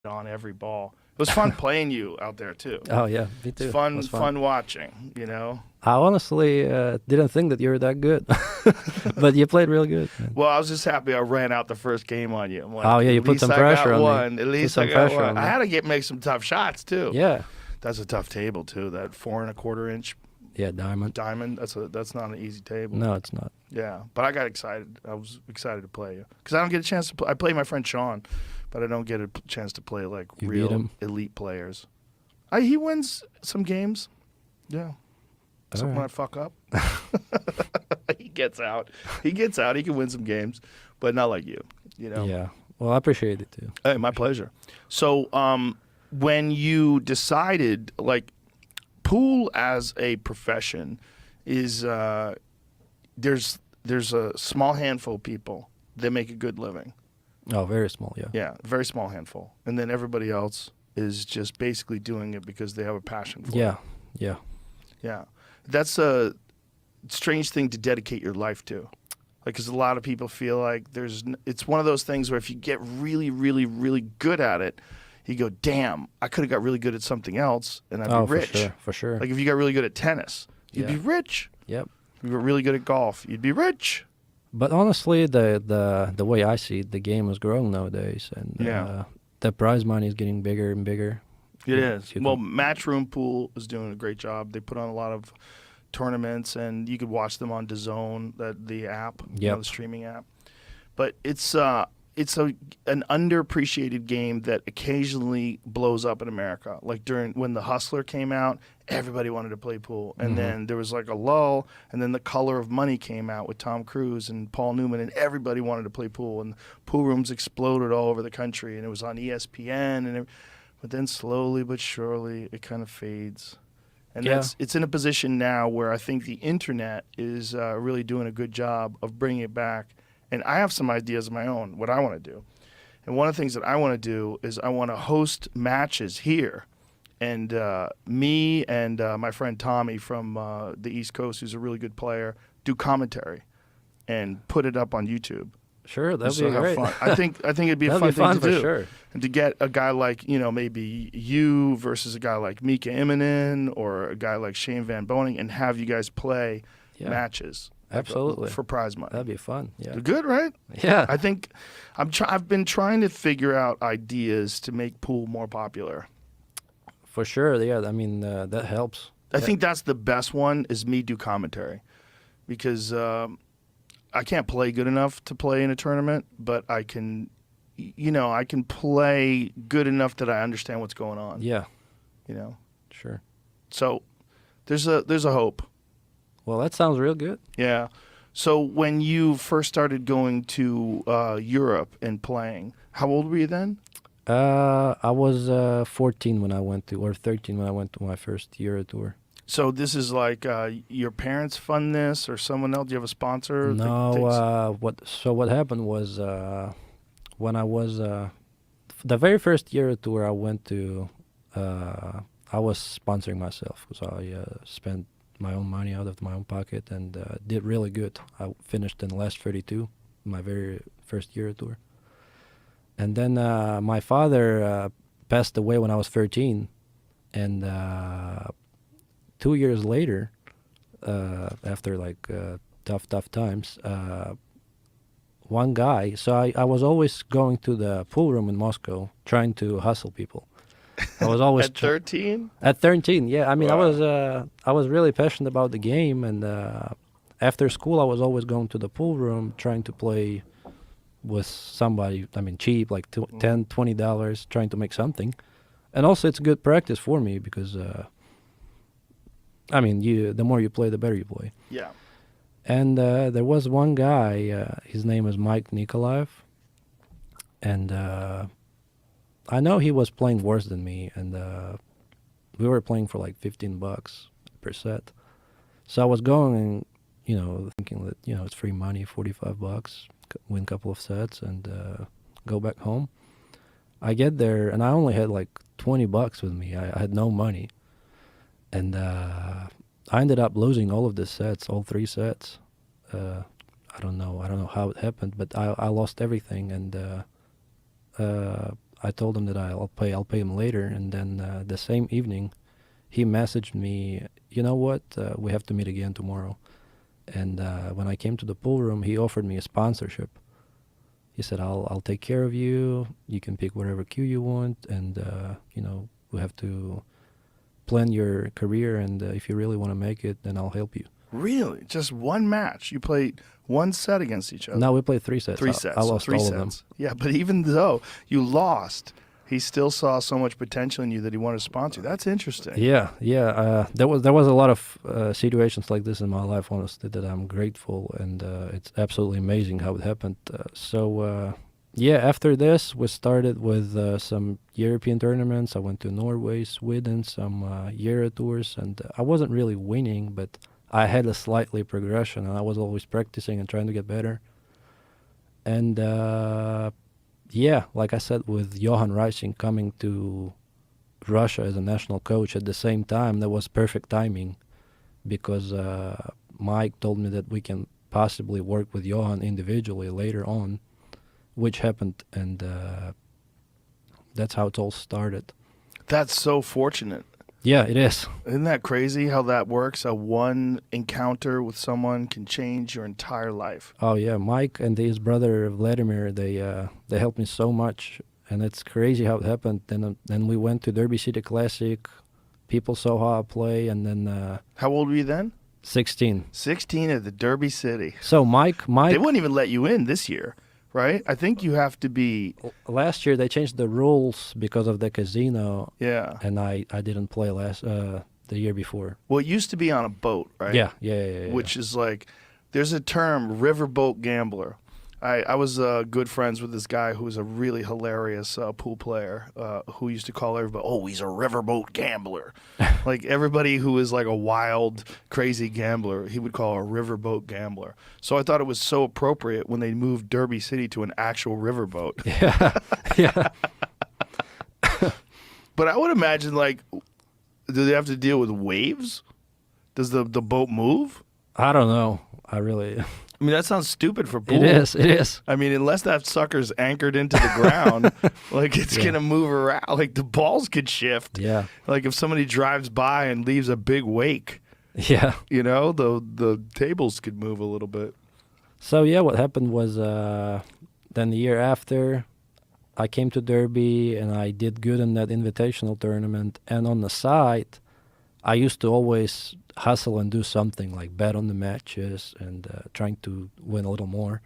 on every ball. It was fun playing you out there too. Oh yeah, me too. It's fun, It was fun watching. You know. I honestly didn't think that you were that good, but you played real good. Man. Well, I was just happy I ran out the first game on you. I'm like, Oh yeah, you at put least some I pressure got on one. me. At least some I got pressure one. on me. I had to make some tough shots too. Yeah. That's a tough table too. That 4 1/4 inch Yeah, diamond. That's not an easy table. No, it's not. Yeah, but I got excited. I was excited to play you because I don't get a chance to play. I play my friend Sean, but I don't get a chance to play like You beat real him? elite players. He wins some games. Yeah. So when I fuck up, he gets out. He gets out. He can win some games, but not like you. You know. Yeah. Well, I appreciate it too. Hey, my pleasure. So, when you decided, like, pool as a profession is there's a small handful of people that make a good living. Oh, very small. Yeah. Yeah, very small handful, and then everybody else is just basically doing it because they have a passion for it. Yeah. Yeah. Yeah, that's a strange thing to dedicate your life to. Like, because a lot of people feel like it's one of those things where if you get really, really, really good at it, you go, damn, I could have got really good at something else and I'd be rich. For sure. Like if you got really good at tennis, you'd be rich. Yep. If you were really good at golf, you'd be rich. But honestly, the way I see it, the game is growing nowadays, and the prize money is getting bigger and bigger. It is. Well, Matchroom Pool is doing a great job. They put on a lot of tournaments, and you could watch them on DAZN, the app, the streaming app. But it's an underappreciated game that occasionally blows up in America. Like when The Hustler came out, everybody wanted to play pool. And then there was like a lull, and then The Color of Money came out with Tom Cruise and Paul Newman, and everybody wanted to play pool. And pool rooms exploded all over the country, and it was on ESPN. But then slowly but surely, it kind of fades. And it's in a position now where I think the internet is really doing a good job of bringing it back. And I have some ideas of my own, what I want to do. And one of the things that I want to do is I want to host matches here. And me and my friend Tommy from the East Coast, who's a really good player, do commentary and put it up on YouTube. Sure, that'd be great. Fun. I think it'd be a fun thing to do. Sure. And to get a guy like, maybe you versus a guy like Mika Immonen or a guy like Shane Van Boning and have you guys play matches. Absolutely. For prize money. That'd be fun. Yeah. Good, right? Yeah. I think I've been trying to figure out ideas to make pool more popular. For sure. Yeah. I mean, that helps. I think that's the best one is me do commentary because I can't play good enough to play in a tournament, but I can, I can play good enough that I understand what's going on. Yeah. Sure. So there's a hope. Well, that sounds real good. Yeah. So when you first started going to Europe and playing, how old were you then? I was 14 when I went to, or 13 when I went to my first Euro tour. So this is like your parents fund this, or someone else? Do you have a sponsor? No. What happened was when I was the very first Euro tour I went to, I was sponsoring myself because I spent my own money out of my own pocket and did really good. I finished in the last 32, my very first Euro tour. And then my father passed away when I was 13, and 2 years later, after like tough times, one guy, so I was always going to the pool room in Moscow trying to hustle people. I was always at 13. At 13, yeah. I mean, Wow. I was really passionate about the game, and after school, I was always going to the pool room trying to play with somebody. I mean, cheap, like $10, $20, trying to make something. And also, it's good practice for me because, I mean, the more you play, the better you play. Yeah. And there was one guy. His name is Mike Nikolaev, and I know he was playing worse than me, and we were playing for like $15 per set. So I was going and, thinking that, it's free money, $45, win a couple of sets, and go back home. I get there, and I only had like $20 with me. I had no money. And I ended up losing all of the sets, all 3 sets. I don't know how it happened, but I lost everything, and I told him that I'll pay him later, and then the same evening, he messaged me. You know what? We have to meet again tomorrow. And when I came to the pool room, he offered me a sponsorship. He said, "I'll take care of you. You can pick whatever cue you want, and you know, we have to plan your career. And if you really want to make it, then I'll help you." Really? Just one match? You played one set against each other? No, we played 3 sets. Three sets. I lost three all sets. of them. Yeah, but even though you lost, he still saw so much potential in you that he wanted to sponsor you. That's interesting. Yeah, yeah. There was a lot of situations like this in my life, honestly, that I'm grateful, and it's absolutely amazing how it happened. Yeah, after this, we started with some European tournaments. I went to Norway, Sweden, some Euro tours, and I wasn't really winning, but I had a slightly progression, and I was always practicing and trying to get better. And yeah, like I said, with Johan Reising coming to Russia as a national coach at the same time, that was perfect timing, because Mike told me that we can possibly work with Johan individually later on, which happened, and that's how it all started. That's so fortunate. Yeah, it is. Isn't that crazy how that works? How one encounter with someone can change your entire life. Oh yeah, Mike and his brother Vladimir, they helped me so much, and it's crazy how it happened. Then we went to Derby City Classic. People saw how I play, and then How old were you then? 16. 16 at the Derby City. So Mike, They wouldn't even let you in this year, right? I think you have to be. last year they changed the rules because of the casino, Yeah. and I didn't play the year before. Well, it used to be on a boat, right? Yeah. Which is like, there's a term, riverboat gambler. I was good friends with this guy who was a really hilarious pool player who used to call everybody, "Oh, he's a riverboat gambler." Like everybody who is like a wild, crazy gambler, he would call a riverboat gambler. So I thought it was so appropriate when they moved Derby City to an actual riverboat. Yeah. But I would imagine, like, do they have to deal with waves? Does the boat move? I don't know. I mean, that sounds stupid for pool. It is. I mean, unless that sucker's anchored into the ground, like it's going to move around. Like the balls could shift. Yeah. Like if somebody drives by and leaves a big wake, Yeah. you know, the tables could move a little bit. So yeah, what happened was then the year after, I came to Derby and I did good in that invitational tournament. And on the side, I used to always hustle and do something like bet on the matches and trying to win a little more.